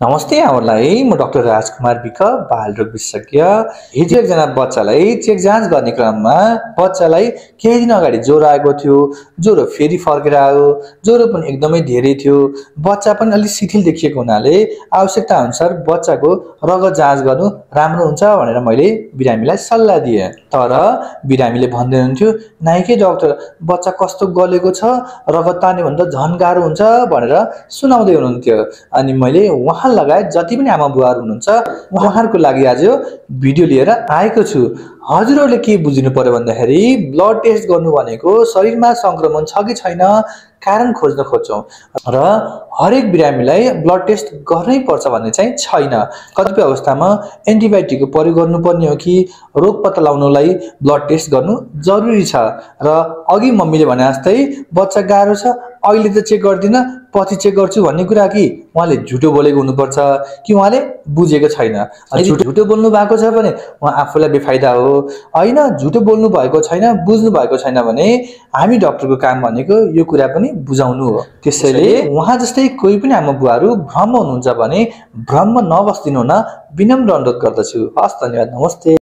नमस्ते यहाँहरूलाई म डाक्टर राजकुमार विक बालरोग विशेषज्ञ। हिजो एकजना बच्चालाई चेक जाँच गर्ने क्रममा बच्चालाई केही दिन अगाडि ज्वरो आएको थियो। ज्वरो फेरि फर्केर आयो। ज्वरो पनि एकदमै धेरै थियो। बच्चा पनि अलि शिथिल देखिएको हुनाले आवश्यकता अनुसार बच्चाको रगत जाँच गर्नु राम्रो हुन्छ भनेर मैले बिरामीलाई सल्लाह दिएँ। तर बिरामीले भन्दै हुन्थ्यो, नाइके डाक्टर बच्चा कस्तो गलेको छ, रगत तान्यो भने त झन् गाह्रो हुन्छ भनेर सुनाउँदै हुनुहुन्थ्यो। अनि मैले उहाँ लगायत जति पनि आमा बुवाहरू हुनुहुन्छ उहाँहरूको लागि आज भिडियो लिएर आएको छु। हजुरहरूले के बुझ्नु पर्यो भन्दाखेरि ब्लड टेस्ट गर्नु भनेको शरीरमा संक्रमण छ कि छैन कारण खोज्न खोज्छौँ र हरेक बिरामीलाई ब्लड टेस्ट गर्नै पर्छ भन्ने चाहिँ छैन। कतिपय अवस्थामा एन्टिबायोटिकको प्रयोग गर्नुपर्ने हो कि रोग पत्ता लगाउनलाई ब्लड टेस्ट गर्नु जरुरी छ। र अघि मम्मीले भने जस्तै बच्चा गाह्रो छ अहिले त चेक गर्दिन पछि चेक गर्छु भन्ने कुरा कि उहाँले झुटो बोलेको हुनुपर्छ कि उहाँले बुझेको छैन। झुटो बोल्नु भएको छ भने उहाँ आफूलाई बेफाइदा हो। होइन झुटो बोल्नु भएको छैन, बुझ्नु भएको छैन भने हामी डाक्टरको काम भनेको यो कुरा पनि बुझाउनु हो। त्यसैले उहाँ जस्तै कोही पनि आमा बुवाहरू भ्रम हुनुहुन्छ भने भ्रममा नबस्दिनु हुन विनम्र अनुरोध गर्दछु। हस्, धन्यवाद, नमस्ते।